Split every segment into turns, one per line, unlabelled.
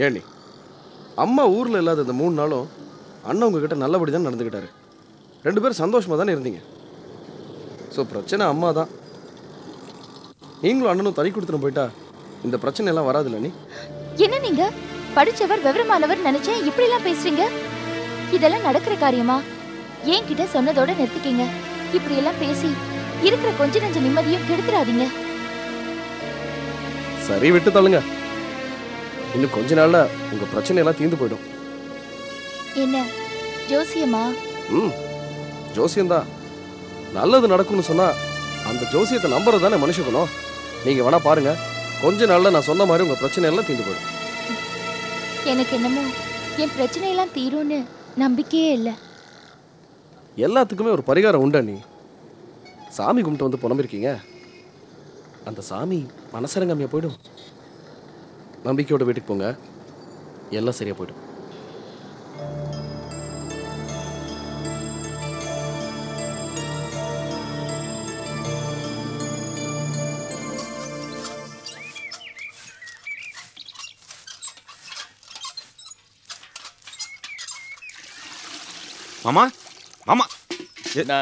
ஏன் நீ அம்மா ஊரில் இல்லாத இந்த 3 நாளும் அண்ணன் உங்ககிட்ட நல்லபடி தான் நடந்துக்கிட்டாரு. 2 பேரும் சந்தோஷமாக தானே இருந்தீங்க. ஸோ பிரச்சனை அம்மா தான். நீங்களும் அண்ணனும் தனி கொடுத்துட்டு போயிட்டா இந்த பிரச்சனை எல்லாம் வராதுல்ல. நீ
என்ன நீங்க படிச்சவர் விவரமானவர் நினைச்சேன் இப்படி எல்லாம் பேசுறீங்க. இதெல்லாம் நடக்கிற காரியமா? ஏன் கிட்ட சொன்னதோட நிறுத்திக்கீங்க. இப்படி எல்லாம் பேசி இருக்கிற கொஞ்ச நெஞ்ச நிம்மதியும் கெடுத்துறாதீங்க.
சரி விட்டு தள்ளுங்க. இன்னும் கொஞ்ச நாள்ல உங்க பிரச்சனை எல்லாம் தீர்ந்து போயிடும்.
என்ன ஜோசியமா?
ஜோசியம்தான். நல்லது நடக்கும்னு சொன்னா அந்த ஜோசியத்தை நம்புறது தானே மனுஷக்கணும். நீங்க வேணா பாருங்க, கொஞ்ச நாள்ல நான் சொன்ன மாதிரி உங்க பிரச்சனை எல்லாம் தீர்ந்து போயிடும்.
எனக்கு என்னமோ என் பிரச்சனையெல்லாம் தீரும்னு நம்பிக்கையே இல்லை.
எல்லாத்துக்குமே ஒரு பரிகாரம் உண்டா? நீ சாமி கும்பிட்டு வந்து புலம்பிருக்கீங்க, அந்த சாமி மனசரங்கம்மையா போயிடும். நம்பிக்கையோட வீட்டுக்கு போங்க, எல்லாம் சரியா போயிடும்.
மாமா மாமா
என்ன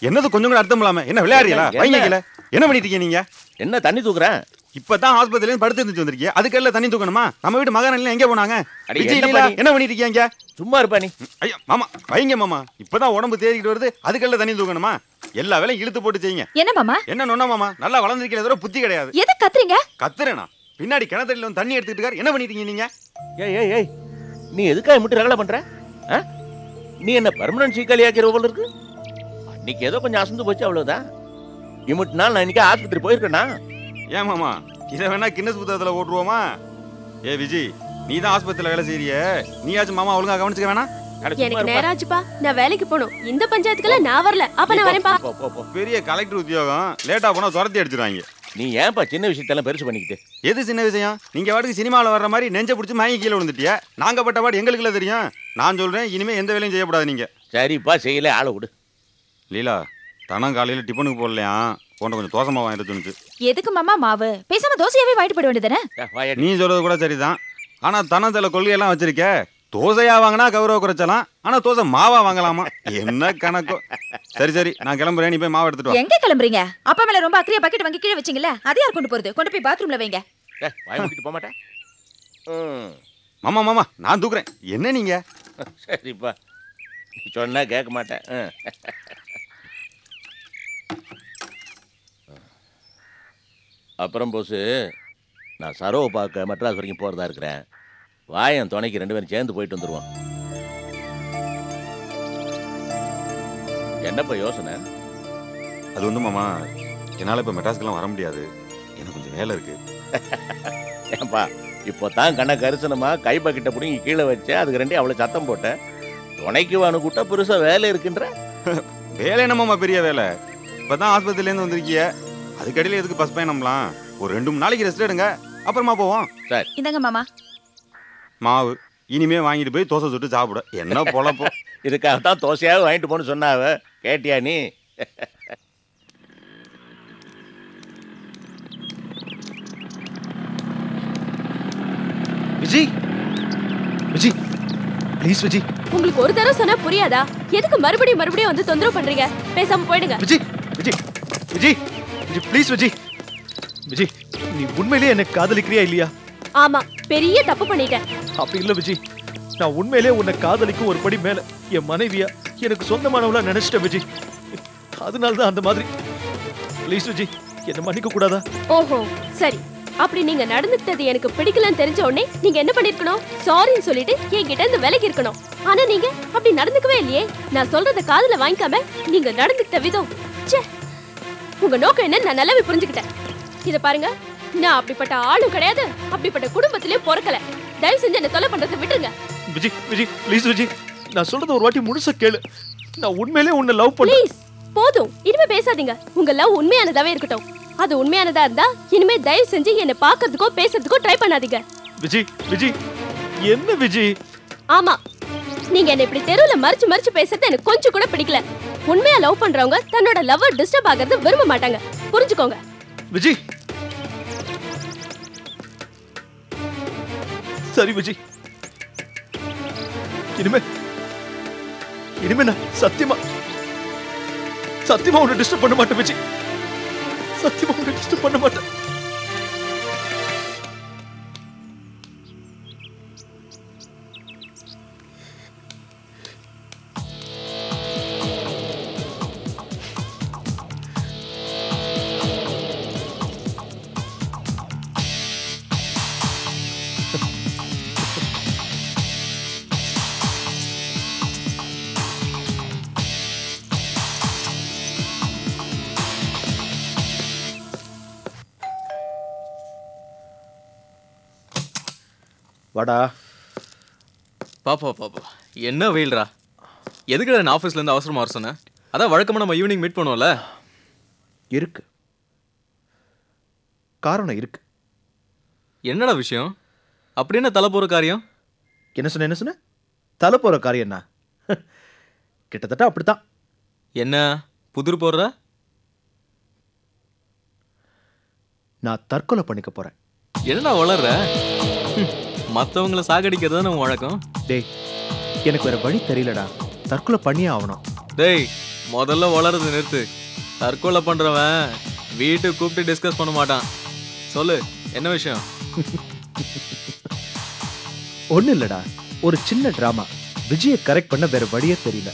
என்னது கொஞ்சம் கூட அர்த்தம் இல்லாம என்ன விளையாடுறீங்களா? வைங்கல என்ன பண்ணிட்டு இருக்கீங்க நீங்க?
என்ன தண்ணி தூக்குறேன்?
இப்பதான் ஹாஸ்பிட்டல்ல இருந்து படுத்து இருந்துச்சு வந்திருக்கீங்க, அதுக்கெல்லாம் தண்ணி தூக்கணுமா? நம்ம வீட்டு மகாராணி எங்க போனாங்க? என்ன பண்ணிட்டு இருக்கீங்க?
சும்மா இருப்பா நீ.
ஐயா மாமா வைங்க மாமா, இப்பதான் உடம்பு தேறிக்கிட்டு வருது, அதுக்கெல்லாம் தண்ணி தூக்கணுமா? எல்லா வேலையும் இழுத்து போட்டு செய்யுங்க.
என்ன மாமா?
என்ன நொன்னா மாமா, நல்லா வளர்ந்துருக்கீங்க, புத்தி கிடையாது.
எதை கத்துறீங்க?
கத்துறேனா? பின்னாடி கிணத்துல வந்து தண்ணி எடுத்துக்கிட்டு இருக்காரு, என்ன பண்ணிட்டு இருக்கீங்க நீங்க?
ஏய் ஏய் ஏய், நீ எதுக்காக மட்டும் ரகலை பண்ற? நீ என்ன பெர்மனன்ட் சீக்காளியாக்கிற போல இருக்கு. அன்னைக்கு ஏதோ கொஞ்சம் அசந்து போச்சு, அவ்வளவுதான். இமுட்டு நாள் நான் இன்னைக்கு ஆஸ்பத்திரி போயிருக்கேனா?
ஏன் மாமா இதை வேணா கின்னஸ் புத்தகத்துல ஓட்டுருவோமா? ஏ விஜய், நீ தான் ஆஸ்பத்திரியில வேலை செய்யறிய, நீயாச்சும் மாமா ஒழுங்கா கவனிச்சுக்க வேணா?
எனக்கு நேராச்சுப்பா, நான் வேலைக்கு போகணும். இந்த பஞ்சாயத்துக்குலாம் நான் வரல. அப்ப நான் வரேன்ப்பா.
பெரிய கலெக்டர் உத்தியோகம், லேட்டா போனா துரத்தி அடிச்சிருவாங்க.
நீ ஏன்பா சின்ன விஷயத்தெல்லாம் பெருசு பண்ணிக்கிட்டு?
எது சின்ன விஷயம்? நீங்க வாட்டுக்கு சினிமாவில் வர்ற மாதிரி நெஞ்ச பிடிச்சி மயங்கி கீழே விழுந்துட்டியா? நாங்க பட்ட பாடு எங்களுக்குள்ள தெரியும். நான் சொல்றேன், இனிமே எந்த வேலையும் செய்யக்கூடாது நீங்க.
சரிப்பா, செய்யல, ஆளை விடு.
லீலா, தனம் காலையில டிஃபனுக்கு போடலையா, போன்ற கொஞ்சம் தோசை மாவு வாங்கிட்டு வந்துச்சு.
எதுக்கு மாமா மாவு? பேசாம தோசையாவே வாங்கிட்டு போட வேண்டியதானே?
நீ சொல்றது கூட சரிதான். ஆனா தனத்துல கொள்கையெல்லாம் வச்சிருக்க. தோசையா வாங்கினா கௌரவ குறைச்சலாம், ஆனா தோசை மாவா வாங்கலாமா? என்ன கணக்கோ? சரி சரி, நான் கிளம்புறேன், நீ போய் மாவு எடுத்துட்டு வா.
எங்க கிளம்புறீங்க? அப்பா மேல ரொம்ப அக்கறையா பக்கெட் வாங்கி கீழே வச்சீங்கல்ல, அதை யார் கொண்டு போறது? கொண்டு போய் பாத்ரூம்ல வைங்க.
வாய் மூடிட்டு போக மாட்டேன்.
மாமா மாமா நான் தூக்குறேன், என்ன நீங்க?
சரிப்பா, நீ சொன்னா கேட்க மாட்டேன். அப்புறம் போசு, நான் சரோவை பார்க்க மெட்ராஸ் வரைக்கும் போகிறதா இருக்கிறேன். வாயன் துணைக்கு 2 பேரும் சேர்ந்து போயிட்டு வந்துடுவோம். என்னப்பா யோசனை?
அது வந்து மாமா, என்னால் இப்போ மெட்ராஸ்க்கெல்லாம் வர முடியாது, எனக்கு கொஞ்சம் வேலை இருக்கு.
ஏன்பா, இப்போ தான் கண்ண கரிசனமா கை பக்கிட்ட பிடிங்கி கீழே வச்சேன், அதுக்கு 2 அவ்வளோ சத்தம் போட்டேன். துணைக்கு வானுக்கூட்ட பெருசாக வேலை இருக்குன்ற.
வேலை என்னமாம்மா பெரிய வேலை? இப்போ தான் ஆஸ்பத்திரியிலேருந்து வந்திருக்கிய, அதுக்கடையில் எதுக்கு பஸ் பயணம்லாம்? ஒரு 2-3 நாளைக்கு ரெஸ்ட் எடுங்க, அப்புறமா போவோம்.
சரி
இந்தாங்க மாமா
மாவு. இனிமே வாங்கிட்டு போய் தோசை சுட்டு சாப்பிட. என்ன பொழப்போ?
இதுக்காகத்தான் தோசையாவது வாங்கிட்டு போன்னு சொன்னாவ, கேட்டியா நீ?
விஜய் விஜய் ப்ளீஸ் விஜய்.
உங்களுக்கு ஒரு தடவை சொன்னா புரியாதா? எதுக்கு மறுபடியும் மறுபடியும் வந்து தொந்தரவு பண்றீங்க? பேசாம போயிடுங்க.
விஜய் விஜய் விஜய் விஜய் ப்ளீஸ் விஜய். விஜய், நீ உண்மையிலேயே என்ன காதலிக்கிறியா இல்லையா?
ஆமா, பெரிய தப்பு பண்ணிட்டேன்.
அப்படி இல்ல விஜய், நான் உண்மையிலேயே உன்னை காதலிக்கும் ஒரு படி மேல என் மனைவியா எனக்கு சொந்தமானவளா நினைச்சிட்டேன் விஜய். அதனாலதான் அந்த மாதிரி. ப்ளீஸ் விஜய், என்ன மன்னிக்க கூடாதா?
ஓஹோ சரி, அப்படி நீங்க நடந்துக்கிட்டது எனக்கு பிடிக்கலன்னு தெரிஞ்ச உடனே நீங்க என்ன பண்ணிருக்கணும்? சாரின்னு சொல்லிட்டு என்கிட்ட இருந்து விலகி இருக்கணும். ஆனா நீங்க அப்படி நடந்துக்கவே இல்லையே. நான் சொல்றத காதுல வாங்கிக்காம நீங்க நடந்துக்கிட்ட விதம், ச்சே. உங்க நோக்கம் என்ன நான் நல்லாவே புரிஞ்சுக்கிட்டேன். இத பாருங்க, நான் அப்படிப்பட்ட ஆளும் கிடையாது, அப்படிப்பட்ட குடும்பத்திலே பிறக்கல. தயவு செஞ்சு என்ன தொலை பண்றதை விட்டுருங்க.
விஜய் விஜய் ப்ளீஸ் விஜய், நான் சொல்றது ஒரு வாட்டி முழுசா கேளு. நான் உண்மையிலேயே உன்னை லவ் பண்றேன்.
ப்ளீஸ் போதும், இனிமே பேசாதீங்க. உங்க லவ் உண்மையானதாவே இருக்கட்டும். அது உண்மையானதா இருந்தா இனிமே தயவு செஞ்சு என்ன பாக்குறதுக்கோ பேசுறதுக்கோ ட்ரை பண்ணாதீங்க.
விஜய் விஜய் என்ன விஜய்?
ஆமா, நீங்க என்ன இப்படி தெருவுல மறிச்சு மறிச்சு பேசுறது எனக்கு கொஞ்சம் கூட பிடிக்கல. உண்மையா லவ் பண்றவங்க தன்னோட லவ்வர் டிஸ்டர்ப் ஆகிறது விரும்ப மாட்டாங்க, புரிஞ்சுக்கோங்க.
விஜய் சரி விஜய், இனிமே நான் சத்தியமா உன்னை டிஸ்டர்ப் பண்ண மாட்டேன் விஜய். சத்தியமா உன்னை டிஸ்டர்ப் பண்ண மாட்டேன். வாடா.
பாப்பா என்ன வெயில்ரா? எதுக்குடா நான் ஆஃபீஸ்ல இருந்து அவசரமா வர சொன்னேன்? அதான் வழக்கமா நம்ம ஈவினிங் மீட் பண்ணுவோம்ல.
இருக்கு, காரணம் இருக்கு.
என்னடா விஷயம்? அப்படி என்ன தலை போற காரியம்?
என்ன சொன்ன? தலை போற காரியம் என்ன? கிட்டத்தட்ட அப்படித்தான்.
என்ன புதிர் போடுற?
நான் தற்கொலை பண்ணிக்க போறேன்.
என்னடா வளர்ற? மற்றவங்களை சாகடிக்கிறது தான் நம்ம வழக்கம்.
டேய், எனக்கு வேற வழி தெரியலடா. தற்கொலை பண்ணியே ஆகணும்.
டேய், முதல்ல வளர்றது நிறுத்து. தற்கொலை பண்றவன் வீட்டுக்கு கூப்பிட்டு டிஸ்கஸ் பண்ண மாட்டான். சொல்லு, என்ன விஷயம்?
ஒண்ணு இல்லடா, ஒரு சின்ன டிராமா. விஜயை கரெக்ட் பண்ண வேற வழியே தெரியல.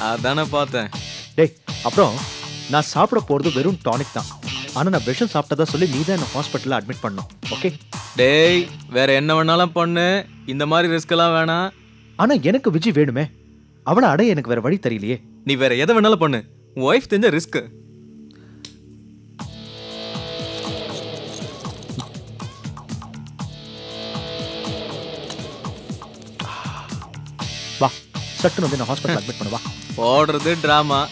அதானே பார்த்தேன்.
டேய், அப்புறம் நான் சாப்பிட போறது வெறும் டானிக் தான். ஆனா நான் விஷம் சாப்பிட்டதா சொல்லி நீ தான் என்ன ஹாஸ்பிட்டல்ல அட்மிட் பண்ணணும். ஓகே?
டேய், வேற என்ன வேணாலும் பண்ணு, இந்த மாதிரி ரிஸ்க் எல்லாம் வேணாம்.
ஆனா எனக்கு விஜய் வேணுமே. அவளை அடைய எனக்கு வேற வழி தெரியலையே.
நீ வேற எதை வேணாலும் பண்ணு, உன் ஒய்ஃப் தெரிஞ்ச ரிஸ்க்.
வா, சட்டுன்னு வந்து நான் ஹாஸ்பிட்டல் அட்மிட் பண்ணுவா.
ஓடுறது டிராமா,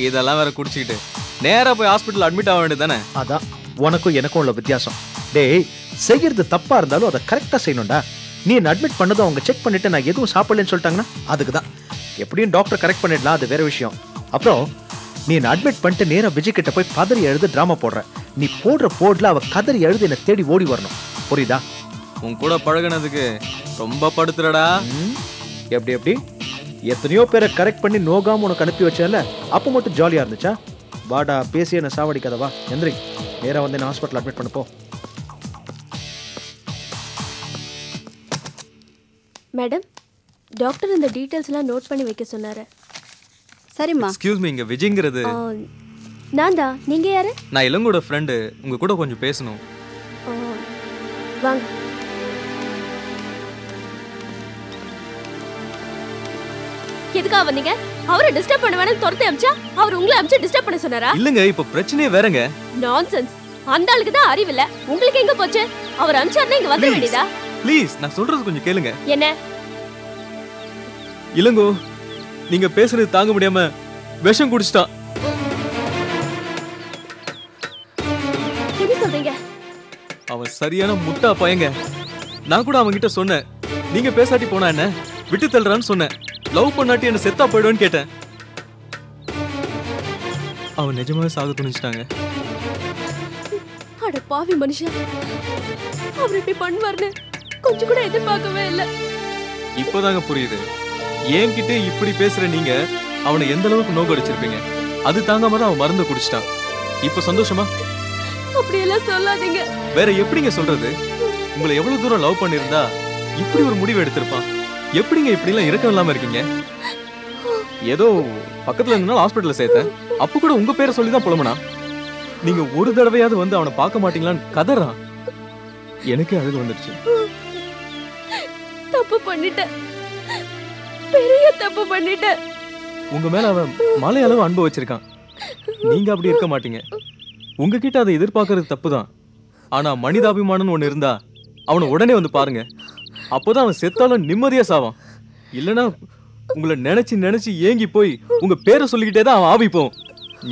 இதெல்லாம் வேற குடிச்சிக்கிட்டு நேரா போய் ஹாஸ்பிட்டல் அட்மிட் ஆக வேண்டியது தானே?
அதான் உனக்கும் எனக்கும் உள்ள வித்தியாசம். டேய், செய்யறது தப்பா இருந்தாலும் அதை கரெக்டா செய்யணும்டா. நீ என்ன அட்மிட் பண்ணதும் அவங்க செக் பண்ணிட்டு நான் எதுவும் சாப்பிடலன்னு சொல்லிட்டாங்கன்னா அதுக்கு தான். எப்படியும் டாக்டர் கரெக்ட் பண்ணிடலாம், அது வேற விஷயம். அப்புறம் நீ என்ன அட்மிட் பண்ணிட்டு நேரா விஜய் கிட்ட போய் பதறி எழுது டிராமா போடுற. நீ போடுற போட்ல அவ கதறி எழுது என்னை தேடி ஓடி வரணும். புரியுதா?
உன் கூட பழகினதுக்கு ரொம்ப படுத்துறடா.
எப்படி எத்தனையோ பேரை கரெக்ட் பண்ணி நோகாம உனக்கு அனுப்பி வச்சல, அப்போ மட்டும் ஜாலியா இருந்துச்சா? வாடா, பேசி என்ன சாவடிக்காதவா. எந்திரி, நேரா வந்து என்ன ஹாஸ்பிட்டல் அட்மிட் பண்ண போ.
மேடம், டாக்டர் இந்த டீடைல்ஸ் எல்லாம் நோட் பண்ணி வைக்க சொன்னாரு.
சரிம்மா.
எக்ஸ்கியூஸ் மீ, இங்க விஜய்ங்கிறது
நான் தான். நீங்க யாரு?
நான் இளங்கோட ஃப்ரெண்டு, உங்க கூட கொஞ்சம் பேசணும்.
வாங்க. எதுக்கா வந்தீங்க? அவரை டிஸ்டர்ப் பண்ண வேணாம் துரத்தி அமிச்சா அவர் உங்களை அமிச்சு டிஸ்டர்ப் பண்ண சொன்னாரா?
இல்லங்க, இப்ப பிரச்சனையே வேறங்க.
நான்சென்ஸ். அந்த ஆளுக்கு தான் அறிவில்ல, உங்களுக்கு எங்க போச்சு? அவர் அமிச்சாருன்னா இங்க வர வேண்டியதா?
ப்ளீஸ், நான் சொல்றது கொஞ்சம் கேளுங்க.
என்ன?
இளங்கோ, நீங்க பேசுறது தாங்க முடியாம விஷம் குடிச்சிட்டான்.
என்ன சொல்றீங்க?
அவன் சரியான முட்டா பையங்க. நான் கூட அவன் கிட்ட சொன்னேன், நீங்க பேசாட்டி போனா என்ன, விட்டு தள்ளுறான்னு சொன்னேன். லவ் பண்ணாட்டி என்ன செத்தா போயிடுவேன்னு கேட்டேன். அவன் நிஜமாவே சாக துணிச்சிட்டாங்க.
அட பாவி மனுஷன், அவர் இப்படி பண்ணுவார்னு கொஞ்சம் கூட எதிர்பார்க்கவே இல்ல.
இப்போதாங்க புரியுது, என்கிட்ட இப்படி பேசுற நீங்க அவனை எந்த அளவுக்கு நோக்கடிச்சிருப்பீங்க. அது தாங்காம தான் அவன் மருந்து குடிச்சிட்டான். இப்ப சந்தோஷமா?
அப்படி எல்லாம் சொல்லாதீங்க.
வேற எப்படிங்க சொல்றது? உங்களை எவ்வளவு தூரம் லவ் பண்ணிருந்தா இப்படி ஒரு முடிவு எடுத்திருப்பான். எப்படிங்க இப்படி எல்லாம் இரக்கம் இல்லாம இருக்கீங்க? ஏதோ பக்கத்துல இருந்தாலும் ஹாஸ்பிட்டல்ல சேர்த்தேன், அப்ப கூட உங்க பேரை சொல்லிதான் புலம்புனா. நீங்க ஒரு தடவையாவது வந்து அவனை பார்க்க மாட்டீங்களான்னு கதறான். எனக்கே அழுகு வந்துருச்சு.
தப்பு பண்ணிட்டேன், பெரிய தப்பு பண்ணிட்டேன்.
உங்க மேல அவன் மலை அளவு அன்பு வச்சிருக்கான். நீங்க அப்படி இருக்க மாட்டீங்க. உங்ககிட்ட அதை எதிர்பார்க்கறது தப்புதான். ஆனா மனிதாபிமானம் ஒண்ணு இருந்தா அவனை உடனே வந்து பாருங்க. அப்போதான் அவன் செத்தாலும் நிம்மதியா சாவான். இல்லனா உங்களை நினைச்சு ஏங்கி போய் உங்க பேரை சொல்லிக்கிட்டே தான் அவன் ஆவிப்போம்.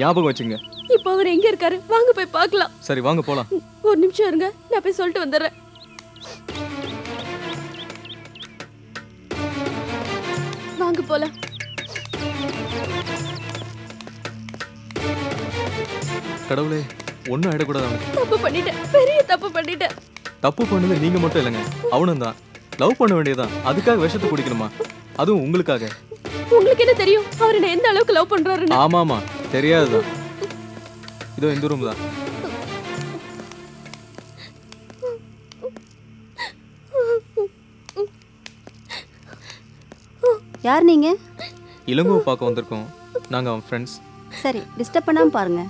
ஞாபகம் வச்சுங்க.
இப்ப அவர் எங்க இருக்காரு? வாங்க போய் பார்க்கலாம்.
சரி, வாங்க போலாம்.
ஒரு நிமிஷம் இருங்க, நான் போய் சொல்லிட்டு வந்துடுறேன். வாங்க போலாம்.
கடவுளே, ஒன்னும் ஆயிடக்கூடாது அவனுக்கு.
தப்பு பண்ணிட்டேன், பெரிய தப்பு பண்ணிட்டேன்.
தப்பு பண்ணது நீங்க மட்டும் இல்லைங்க, அவனும் தான். லவ் பண்ண வேண்டியதான், அதுக்காக விஷத்தை குடிக்கணுமா? அதுவும் உங்களுக்காக.
உங்களுக்கு என்ன தெரியும் அவர் என்ன எந்த அளவுக்கு லவ் பண்றாருன்னு?
ஆமாமா, தெரியாதுதான். இதோ இந்த ரூம் தான்.
யார் நீங்க?
இளங்கோவை பார்க்க வந்திருக்கோம். நாங்க அவன் ஃப்ரெண்ட்ஸ்.
சரி, டிஸ்டர்ப் பண்ணாம பாருங்க.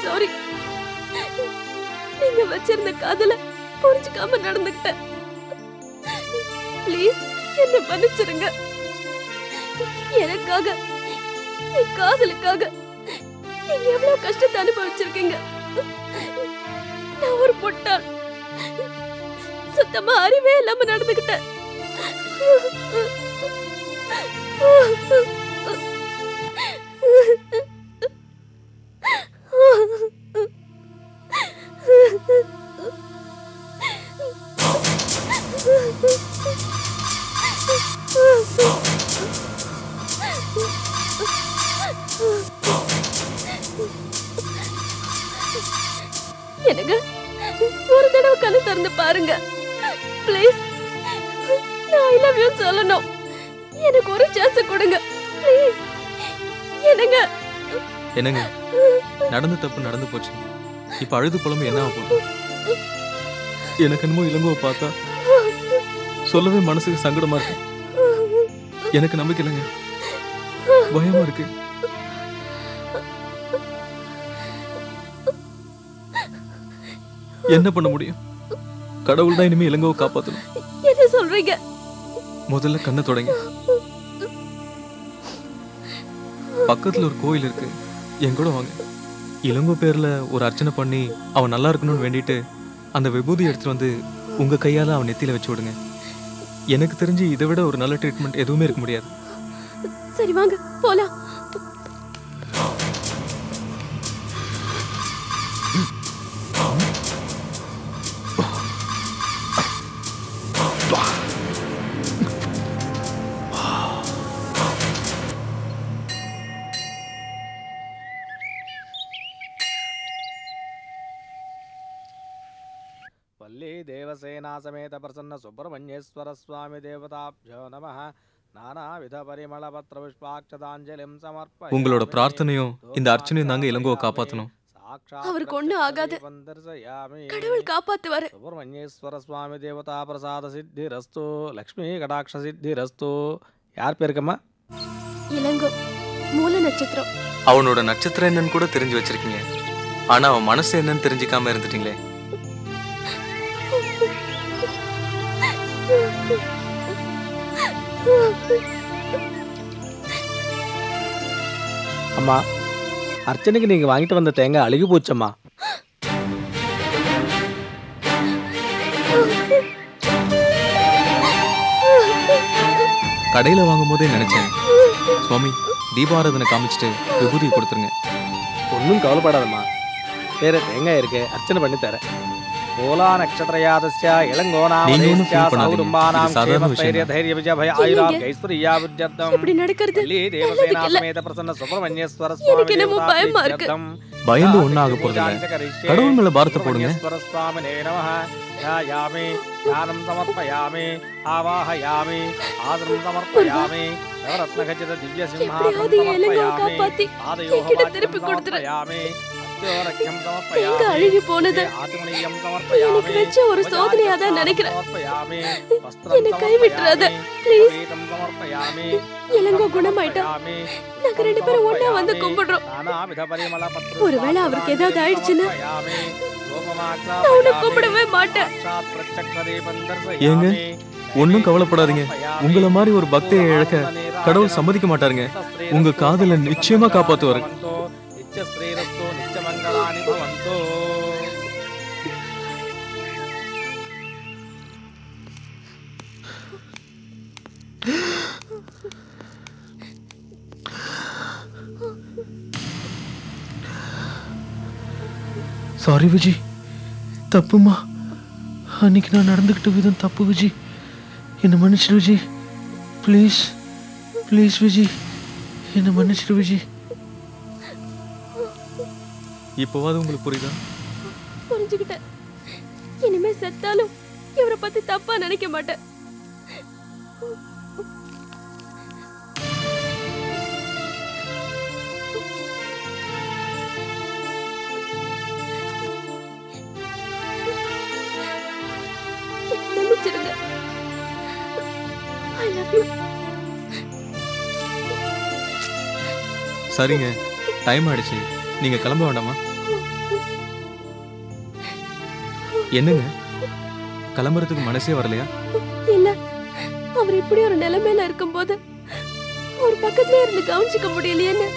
சாரி, நீங்க வச்சிருந்த காதல புரிஞ்சுக்காம நடந்துக்கிட்டேன். ப்ளீஸ் என்ன மன்னிச்சிருங்க. எனக்காக, என் காதலுக்காக நீங்க எவ்வளவு கஷ்டத்தை அனுபவிச்சிருக்கீங்க. நான் ஒரு முட்டாள், சுத்தமா அறிவே இல்லாம நடந்துக்கிட்டேன். எனக்கு ஒரு தடவை கண்ணு திறந்து பாருங்க ப்ளீஸ். நான் ஐ லவ் யூ சொல்லணும். எனக்கு ஒரு சான்ஸ் கொடுங்க ப்ளீஸ். என்னங்க
என்னங்க, நடந்த தப்பு நடந்து போச்சு. இப்ப அழுது புலம்பு என்ன ஆக போகுது? எனக்கு என்னமோ இளங்கோவை பார்த்தா சொல்லவே மனசுக்கு சங்கடமா இருக்கு. எனக்கு நம்பிக்கை இல்லைங்க, பயமா இருக்கு. என்ன பண்ண முடியும்? கடவுள் தான் இனிமே இளங்கோவை காப்பாத்தணும்.
என்ன சொல்றீங்க?
முதல்ல கண்ணை தொடங்க. பக்கத்துல ஒரு கோயில் இருக்கு, என் கூட வாங்க. இளங்கோ பேர்ல ஒரு அர்ச்சனை பண்ணி அவன் நல்லா இருக்கணும்னு வேண்டிட்டு அந்த விபூதி எடுத்துட்டு வந்து உங்க கையால அவன் நெத்தியில வச்சு விடுங்க. எனக்கு தெரிஞ்சு இதை விட ஒரு நல்ல ட்ரீட்மெண்ட் எதுவுமே இருக்க முடியாது.
சரி வாங்க போலாம்.
वल्ली देवसेना समेत प्रसन्न सुब्रह्मण्येश्वर स्वामी देवताभ्यो नमः. नानाविध परिमल पत्र पुष्पाक्षतांजलिं समर्पयामि.
உங்களோட பிரார்த்தனையும் இந்த அர்ச்சனையும் தாங்க இளங்கோவை காப்பாத்தணும்.
அவருக்கு ஒண்ணும் ஆகாது, கடவுள் காப்பாத்துவாரு.
சுப்பிரமணியேஸ்வர சுவாமி தேவதா பிரசாத சித்திரஸ்து. லக்ஷ்மி கடாட்ச சித்திரஸ்து. யார் பேருக்கம்மா?
இளங்கோ, மூல நட்சத்திரம்.
அவனோட நட்சத்திரம் என்னன்னு கூட தெரிஞ்சு வச்சிருக்கீங்க, ஆனா அவன் மனசு என்னன்னு தெரிஞ்சுக்காம இருந்துட்டீங்களே.
அம்மா, அர்ச்சனைக்கு நீங்க வாங்கிட்டு வந்த தேங்காய் அழுகி போச்சம்மா.
கடையில வாங்கும் போதே நினைச்சேன், சுவாமி தீபாராதனை காமிச்சிட்டு விபூதி கொடுத்துருங்க.
ஒன்றும் கவலைப்படாதம்மா, வேற தேங்காய் இருக்கு, அர்ச்சனை பண்ணி தரேன். மூலா நட்சத்திரயாதஸ்ய இளங்கோநாமதேஸ்ய சௌரும்பானாம் க்ஷேமஸ்தைர்ய தைரிய விஜய பய ஆயுராம் ஐஸ்வர்யா வித்யர்த்தம்.
இப்படி நடக்கிறது
வள்ளி தேவசேனா சமேத பிரசன்ன சுப்பிரமணியேஸ்வர சுவாமி
எனக்கு என்னமோ பயமா இருக்கு.
பயந்து ஒண்ணாக போறதில்ல, கடவுள் மேல பாரத்தை போடுங்க.
சுவாமினே நமஹ. யாயாமி ஞானம் சமர்ப்பயாமி ஆவாஹயாமி ஆதரம் சமர்ப்பயாமி நவரத்ன கஜித திவ்ய சிம்ஹாசனம் சமர்ப்பயாமி ஆதயோஹ
திருப்பி கொடுத்துரு.
சமர்ப்பயாமி.
எங்க அழுகி போனது எனக்கு வச்ச ஒரு சோதனையா தான் நினைக்கிறேன். என்னை கைவிட்டுறாத ப்ளீஸ். இளங்கோ குணமாயிட்டா நாங்க ரெண்டு பேரும் ஒண்ணா வந்து கும்பிடுறோம். ஒருவேளை அவருக்கு ஏதாவது ஆயிடுச்சுன்னா நான் உன்னை கூப்பிடவே மாட்டேன்.
ஏங்க, ஒன்னும் கவலைப்படாதீங்க. உங்களை மாதிரி ஒரு பக்தியை இழக்க கடவுள் சம்மதிக்க மாட்டாருங்க. உங்க காதலை நிச்சயமா காப்பாத்துவாரு.
ஸ்ரீரஸ்து நிச்சமங்களானி பவந்து.
சாரி விஜி, தப்புமா. அன்னைக்கு நான் நடந்துக்கிட்ட விதம் தப்பு விஜி, என்னை மன்னிச்சிடு விஜி. ப்ளீஸ் ப்ளீஸ் விஜி, என்னை மன்னிச்சிடு விஜி.
இப்போவாது உங்களுக்கு புரியுதா?
புரிஞ்சுக்கிட்டேன். இனிமே செத்தாலும் இவரை பத்தி தப்பா நினைக்க மாட்டேன். மன்னிச்சிடுங்க. I love you.
சரிங்க, டைம் ஆயிடுச்சு, நீங்க கிளம்ப வேண்டாமா? என்னங்க, கிளம்புறதுக்கு மனசே வரலையா?
இல்ல, அவர் இப்படி ஒரு நிலைமையில இருக்கும்போது ஒரு பக்கத்துல இருந்து கவனிச்சுக்க முடியலையேன்னு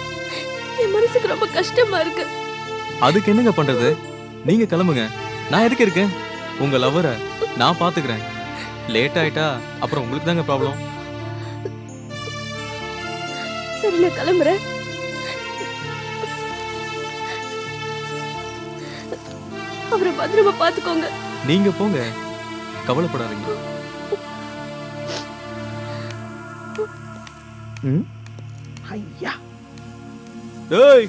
என் மனசுக்கு ரொம்ப கஷ்டமா இருக்கு.
அதுக்கு என்னங்க பண்றது? நீங்க கிளம்புங்க, நான் எதுக்கு இருக்கேன்? உங்க லவ்வரை நான் பாத்துக்கிறேன். லேட் ஆயிட்டா அப்புறம் உங்களுக்கு தாங்க ப்ராப்ளம்.
சரி, நான் கிளம்புறேன். அவரை பத்திரமா பாத்துக்கோங்க.
நீங்க போங்க, கவலைப்படாதீங்க.
ஐயா,
டேய்,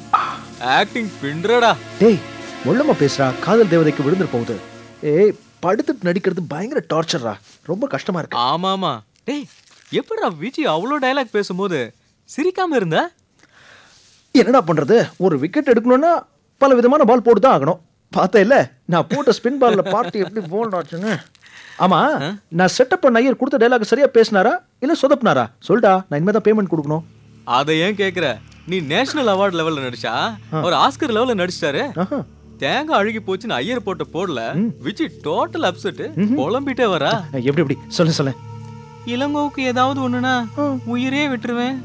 ஆக்டிங் பின்றடா.
டேய் முள்ளமா பேசுறா, காதல் தேவதைக்கு விழுந்துட்டு போகுது. ஏய், படுத்துட்டு நடிக்கிறது பயங்கர டார்ச்சர்ரா, ரொம்ப கஷ்டமா இருக்கு.
ஆமாமா. டேய், எப்படிடா விஜய் அவ்வளோ டயலாக் பேசும்போது சிரிக்காம இருந்த?
என்னடா பண்றது, ஒரு விக்கெட் எடுக்கணும்னா பல விதமான பால் போட்டு தான் ஆகணும். பார்த்தேன் இல்ல, நான் போட்ட ஸ்பின் பால்ல பார்ட்டி எப்படி போல்ட் ஆச்சுன்னு. ஆமா, நான் செட்டப் பண்ண ஐயர் கொடுத்த டயலாக் சரியா பேசினாரா இல்ல சொதப்பினாரா? சொல்டா, நான் இனிமே தான் பேமெண்ட் கொடுக்கணும்.
அதை ஏன் கேக்குற? நீ நேஷனல் அவார்ட் லெவல்ல நடிச்சா ஒரு ஆஸ்கர் லெவல்ல நடிச்சிட்டாரு. தேங்காய் அழுகி போச்சுன்னு ஐயர் போட்ட போடல விஜய் டோட்டல் அப்செட், புலம்பிட்டே வரா.
எப்படி எப்படி சொல்லு சொல்லு.
இளங்கோவுக்கு ஏதாவது ஒண்ணுனா உயிரே விட்டுருவேன்,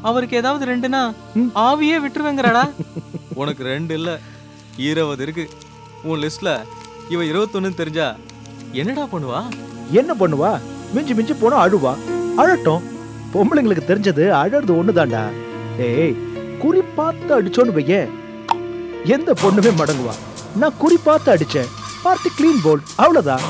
அவருக்கு ஏதாவது ரெண்டுனா ஆவியே விட்டுருவேங்கிறாடா. உனக்கு 2 இல்ல 20 இருக்கு. உன் லிஸ்ட்ல இவ 21 தெரிஞ்சா என்னடா பண்ணுவா?
என்ன பண்ணுவா? மிஞ்சி மிஞ்சி போனா அழுவா. அழட்டும், பொம்பளைங்களுக்கு தெரிஞ்சது அழறது ஒண்ணுதான்டா. ஏய், குறி பார்த்து அடிச்சோன்னு வைய எந்த பொண்ணுமே மடங்குவா. நான் குறி பார்த்து அடிச்சேன், பார்ட்டி கிளீன் போல்ட், அவ்வளவுதான்.